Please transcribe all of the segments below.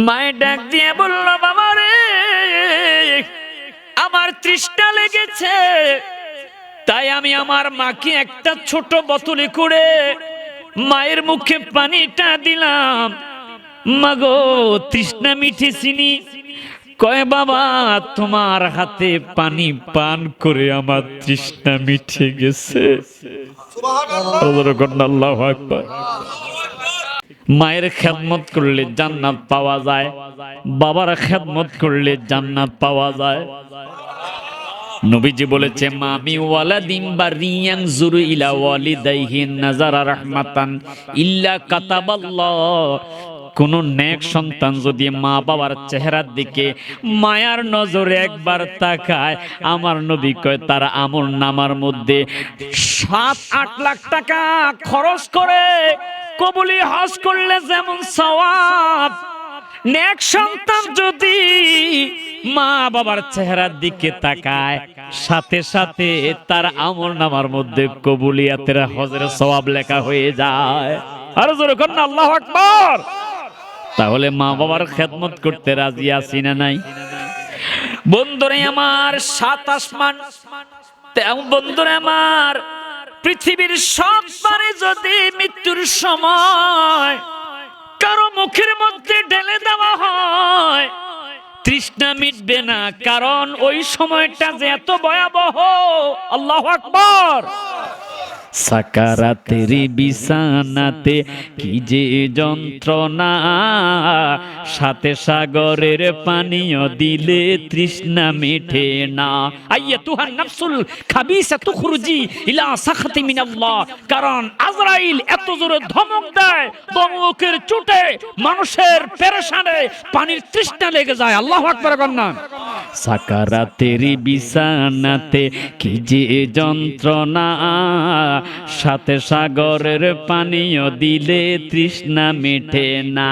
মায়ের ডাক দিয়ে বলল, বাবা রে, আমার তৃষ্ণা লেগেছে, তাই আমি আমার মাকে একটা ছোট বোতলে করে মায়ের মুখে পানিটা দিলাম। মাগো, তৃষ্ণা মিটেছিনি? কয়, বাবা তোমার হাতে পানি পান করে আমার তৃষ্ণা মিটে গেছে। আল্লাহু আকবার। মায়ের খেদমত করলে জান্নাত পাওয়া যায়, বাবার খেদমত করলে জান্নাত পাওয়া যায়। নবীজি বলেছে, মামি ওয়ালাদিন বারিয়ান যুরু ইলা ওয়ালিদাইহি নাযারা রাহমাতান ইল্লা কাতাবাল্লাহ। কোন নেক সন্তান যদি মা বাবার চেহারার দিকে মায়ার নজরে একবার তাকায়, আমার নবী কয় তার আমল নামার মধ্যে 7-8 লাখ টাকা খরচ করে কবুলি হজ করলে যেমন সওয়াব, নেক সন্তান যদি মা বাবার চেহারার দিকে তাকায়, সাথে সাথে তার আমল নামার মধ্যে কবুলিয়াতের হজের সওয়াব লেখা হয়ে যায়। আর জোরে কর না আল্লাহু আকবার। তাহলে মা বাবার খেদমত করতে রাজি আছি না নাই? বন্ধুরে আমার, 7 আসমান, বন্ধুরে আমার, পৃথিবীর সব পারে যদি মৃত্যুর সময় কারো মুখের মধ্যে ঢেলে দেওয়া হয়, তৃষ্ণা মিটবে না, কারণ ওই সময়টা যে এত ভয়াবহ। আল্লাহু আকবার। সাকারাতের বিছানাতে কি যে যন্ত্রণা, সাথে সাগরের পানিও দিলে তৃষ্ণা মিটে না। আইয়াতুহান নাফসুল খাবিসা তুখরুজি ইলা সাখাতি মিনাল্লাহ। কারণ আজরাইল এত জোরে ধমক দেয়, ধমকের চোটে মানুষের পেরেশানে পানির তৃষ্ণা লেগে যায়। আল্লাহু আকবার কন্যা। সাকারাতের বিছানাতে কি যে যন্ত্রণা, সাথে সাগরের পানিও দিলে তৃষ্ণা মিটে না।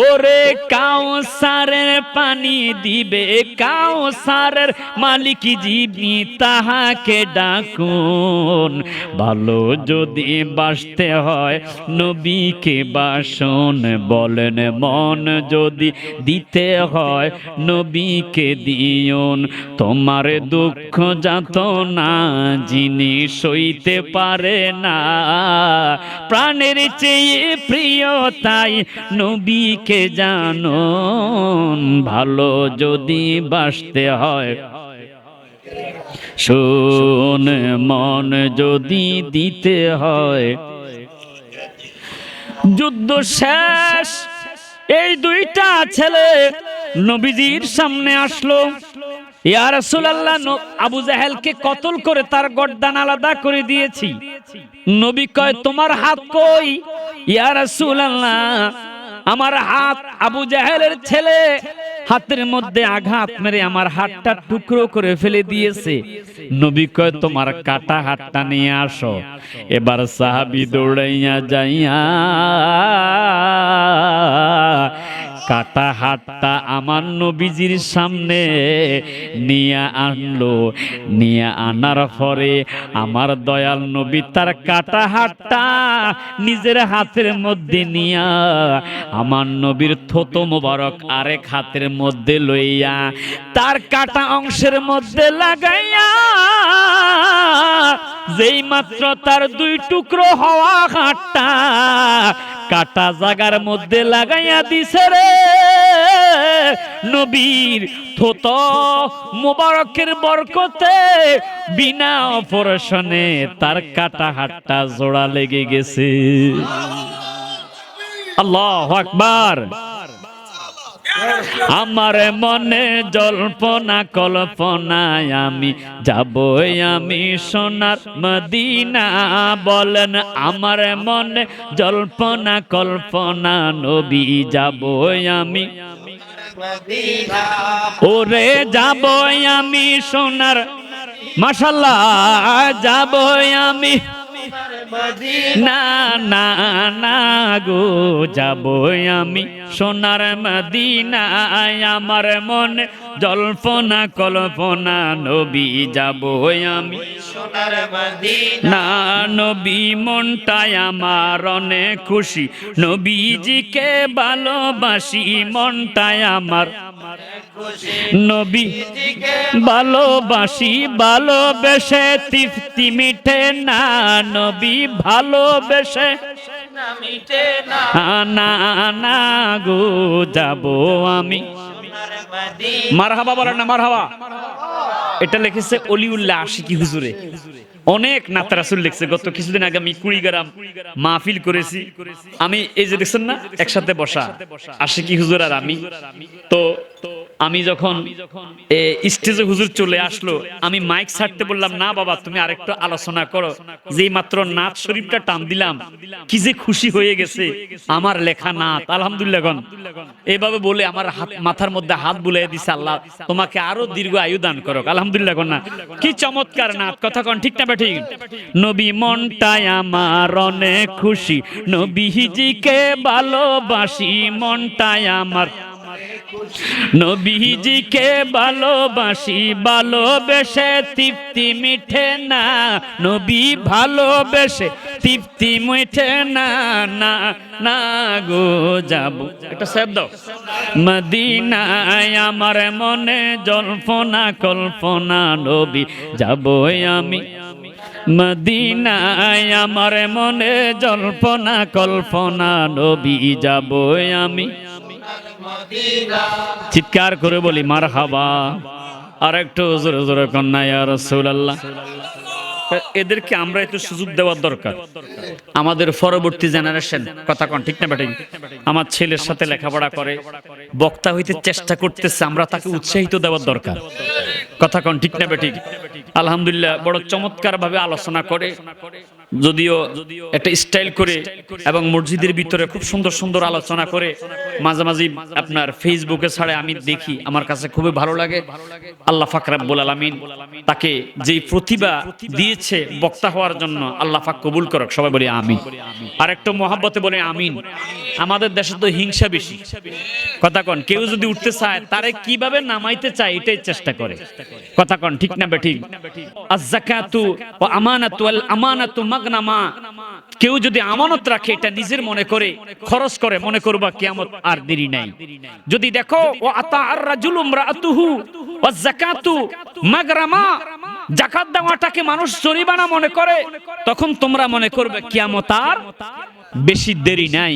ওরে কাউসারের পানি দিবে কাউসারের মালিক যিনি, তাহাকে ডাকুন। ভালো যদি বাসতে হয় নবীকে বাসন বলেন, মন যদি দিতে হয় নবীকে দিয়ুন। তোমার দুঃখ যাতনা যিনি সইতে পারে না, প্রাণের চেয়ে প্রিয় তাই নবীকে জানুন। ভালো যদি বাসতে হয় শোন, মন যদি দিতে হয়। যুদ্ধ শেষ, এই 2টা ছেলে নবীজির সামনে আসলো। ইয়া রাসূলুল্লাহ, আবু জাহেলকে কতল করে তার গর্দান আলাদা করে দিয়েছি। নবী কয়, তোমার হাত কই? ইয়া রাসূলুল্লাহ, আমার হাত আবু জাহেলের ছেলে হাতের মধ্যে আঘাত মেরে আমার হাতটা টুকরো করে ফেলে দিয়েছে। নবী কয়, তোমার কাটা হাতটা নিয়ে আসো। এবার সাহাবী দৌড়াইয়া যাইয়া কাটা হাতটা আমার নবীজির সামনে নিয়ে আনলো। নিয়ে আনার পরে আমার দয়াল নবী তার কাটা হাতটা নিজের হাতের মধ্যে নিয়া আমার নবীর থুতু মোবারক আরেক হাতের মধ্যে লইয়া তার কাটা অংশের মধ্যে লাগাইয়া, যেই মাত্র তার 2 টুকরো হওয়া হাতটা কাটা জায়গার মধ্যে লাগাইয়া দিছে রে, নবীর থুতু মোবারকের বরকতে বিনা অপারেশনে তার কাটা হাতটা জোড়া লেগে গেছে। আল্লাহু আকবার। আমার মনে জল্পনা কল্পনায় আমি যাবই আমি সোনার মদিনা। বলেন, আমার মনে জল্পনা কল্পনা, নবী যাবই আমি মদিনা। ওরে যাবই আমি সোনার, মাশাআল্লাহ, যাবই আমি না না না গো যাব আমি সোনার মদিনায়, আমার মনে জল্পনা কল্পনা নবী যাব আমি সোনার মদিনা। না নবী মনটায় আমার অনেক খুশি, নবীজিকে ভালোবাসি মনটায় আমার নবী ভালোবাসি, ভালোবেসে তৃপ্তি মিটে না, নবী ভালোবেসে মিটে না না না গো যাব আমি। সোনার মদিনা। মারহাবা বলেন না মারহাবা। এটা লিখেছে অলিউল্লাহ আশিকি হুজুরে। অনেক নাত রাসূল লিখছে। গত কিছুদিন আগে আমি কুড়িগ্রাম মাহফিল করেছি। আমি এই যে দেখছেন না একসাথে বসা আশিকি হুজুর আর আমি, তো আমি যখন স্টেজে হুজুর চলে আসলো, আমি মাইক ছাড়তে বললাম, না বাবা তুমি আরেকটু আলোচনা করো। যেই মাত্র নাত শরীফটা টান দিলাম, কি যে খুশি হয়ে গেছে আমার লেখা নাত। আলহামদুলিল্লাহ গণ এইভাবে বলে আমার হাত মাথার মধ্যে হাত বুলিয়ে দিছে, আল্লাহ তোমাকে আরো দীর্ঘ আয়ু দান করো। আলহামদুলিল্লাহ গণ না, কি চমৎকার নাত। কথা কন ঠিক না বেঠিক? নবী মনটায় আমার অনেক খুশি, নবীজিকে ভালোবাসি মনটায় আমার, নবীজিকে ভালোবাসি, ভালোবেসে তৃপ্তি মিঠে না, নবী ভালোবেসে তৃপ্তি মিঠে না না না গো যাব। একটা সাহেব দাও। মদিনায় আমার মনে জল্পনা কল্পনা নবী যাব আমি, মদিনায় আমার মনে জল্পনা কল্পনা নবী যাব আমি। চিৎকার করে বলি মারহাবা। আর একটু জোরে জোরে কন্যা ইয়া রাসূলুল্লাহ। এদেরকে আমরা একটু সুযোগ দেওয়ার দরকার, আমাদের পরবর্তী জেনারেশন। কথা কন ঠিক না বেঠিক? আমার ছেলের সাথে লেখাপড়া করে, বক্তা হইতে চেষ্টা করতেছে, আমরা তাকে উৎসাহিত দেওয়ার দরকার। কথা কন ঠিক না বেঠিক? আলহামদুলিল্লাহ বড় চমৎকার ভাবে আলোচনা করে, যদিও একটা স্টাইল করে, এবং মসজিদের ভিতরে খুব সুন্দর সুন্দর আলোচনা করে। মাঝে মাঝে আপনার ফেসবুকে ছাড়ে আমি দেখি, আমার কাছে খুবই ভালো লাগে। আল্লাহ পাক রব্বুল আলামিন তাকে যেই প্রতিভা দিয়েছে বক্তা হওয়ার জন্য, আল্লাহ পাক কবুল করুক। সবাই বলি আমিন। আর একটু মহব্বতে বলে আমিন। আমাদের দেশে তো হিংসা বেশি। কথা কন, কেউ যদি উঠতে চায় তারে কিভাবে নামাইতে চায় এটাই চেষ্টা করে। কথা কন ঠিক না বেঠিক? আয-যাকাতু ওয়া আমানাতু ওয়াল আমানাতু মাগনামা। কেউ যদি আমানত রাখে, এটা নিজের মনে করে খরচ করে, মনে করবা কিয়ামত আর দেরি নাই। যদি দেখো ওয়া আতা আর-রাজুলু ইমরাআতুহু ওয়াজ-যাকাতু মাগরামা, যাকাত দেওয়াটাকে মানুষ জরিমানা মনে করে, তখন তোমরা মনে করবে কিয়ামত আর বেশি দেরি নাই।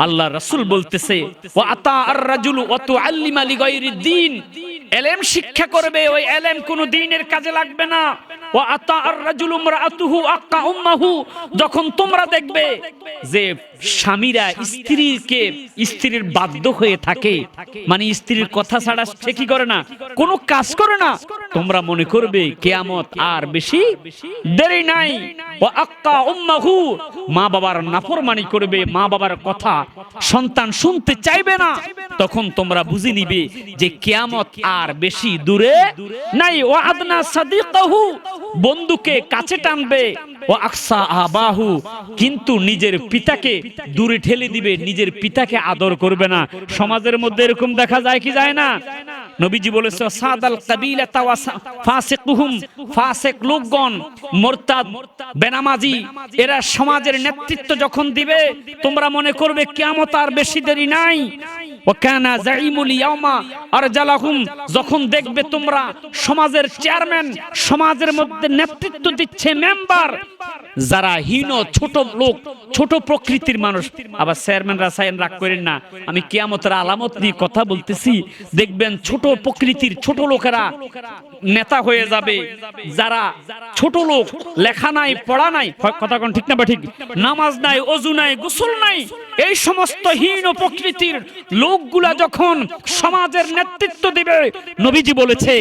আল্লাহ রাসূল বলতেছে ওয়া আতা আর-রাজুলু ওয়া তুআল্লিমা লিগায়রিদ-দ্বীন, ইলম শিক্ষা করবে, ওই ইলম কোন দ্বীনের কাজে লাগবে না। ওয়া আতা আর-রাজুলু ইমরাআতুহু আক্কা উম্মাহু, যখন তোমরা দেখবে যে স্বামীরা স্ত্রীর বাধ্য হয়ে থাকে, মানে স্ত্রীর কথা ছাড়া সে কি করে না, কোনো কাজ করে না, তোমরা মনে করবে কিয়ামত আর বেশি দেরি নাই। ওয়া আক্কা উম্মাহু, মা বাবার নাফরমানি করবে, মা বাবার কথা সন্তান শুনতে চাইবে না, তখন তোমরা বুঝে নিবে যে কিয়ামত আর বেশি দূরে নাই। ওয়া আদনা সাদিকাহু, বন্ধুকে কাছে টানবে। ওয়া আকসা আবাহু, কিন্তু নিজের পিতাকে দূরে ঠেলে দিবে, নিজের পিতাকে আদর করবে না। সমাজের মধ্যে এরকম দেখা যায় কি যায় না? নবীজি বলেছে সাদাল কাবিলাতা ওয়া ফাসিকুহুম, ফাসিক লোকগণ, মুরতাদ, বেনামাজি, এরা সমাজের নেতৃত্ব যখন দিবে, তোমরা মনে করবে কিয়ামত আর বেশি দেরি নাই। ওয়াকানা যাইমুল ইয়াউমা আরজালাহুম, যখন দেখবে তোমরা সমাজের চেয়ারম্যান, সমাজের মধ্যে নেতৃত্ব দিচ্ছে মেম্বার, যারা হীন ছোট লোক, ছোট প্রকৃতির মানুষ। আবার চেয়ারম্যান রাসায়ন রাগ করেন না, আমি কিয়ামতের আলামত নিয়ে কথা বলতেছি। দেখবেন ছোট প্রকৃতির ছোট লোকেরা নেতা হয়ে যাবে, যারা ছোট লোক, লেখা নাই পড়া নাই, কথা কোন ঠিক না বা ঠিক, নামাজ নাই, ওযু নাই, গোসল নাই, এই সমস্ত হীন প্রকৃতির লোকগুলা যখন সমাজের নেতৃত্ব দিবে, নবীজি বলেছে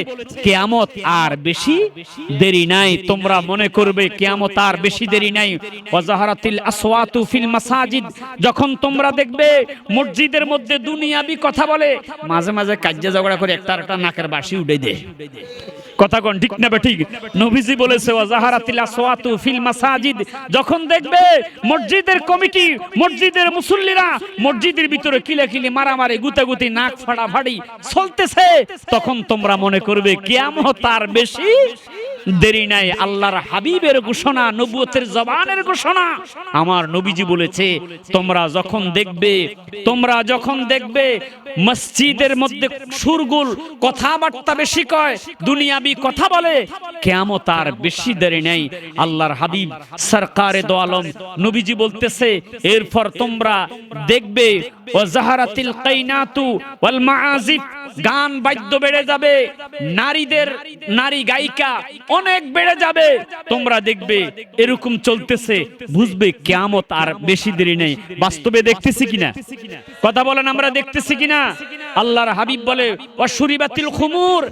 কিয়ামত আর বেশি দেরি নাই। তোমরা মনে করবে কিয়ামত আর বেশি দেরি নাই। ওয়াজাহারাতিল আসওয়াতু ফিল মাসাজিদ, যখন তোমরা দেখবে মসজিদের মধ্যে দুনিয়াবি কথা বলে, মাঝে মাঝে কাজ্জা ঝগড়া করে একটা নাকের বাঁশি উড়ে দেয়। কথা কোন ঠিক না ঠিক? নবীজি বলেছে ওয়াজাহারাতিল আসওয়াতু ফিল মাসাজিদ, যখন দেখবে মসজিদের কমিটি, মসজিদের মুসল্লিরা মসজিদের ভিতরে কিলাকিলি মারামারি গুতাগুতি নাক ফাড়াফাড়ি চলতেছে, তখন তোমরা মনে করবে কিয়ামত আর বেশি দেরি নাই। আল্লাহর হাবিবের ঘোষণা, নবুয়তের জবানের ঘোষণা। আমার নবীজি বলেছে তোমরা যখন দেখবে মসজিদের মধ্যে সুরগুল কথাবার্তা বেশি কয়, দুনিয়াবি কথা বলে, কিয়ামত আর বেশি দেরি নাই। আল্লাহর হাবিব সরকারে দো আলম নবীজি বলতেছে এরপর তোমরা দেখবে ওয়াজাহারাতিল কাইনাতু ওয়াল মাআজিফ, গান বাদ্য বেড়ে যাবে, নারী গায়িকা অনেক বেড়ে যাবে। তোমরা দেখবে এরকম চলতেছে, বুঝবে কিয়ামত আর বেশি দেরি নেই। বাস্তবে দেখতেছি কিনা? কথা বলেন, আমরা দেখতেছি কিনা? আল্লাহর হাবিব বলে ওয়াশুরিবাতিল খুমুর,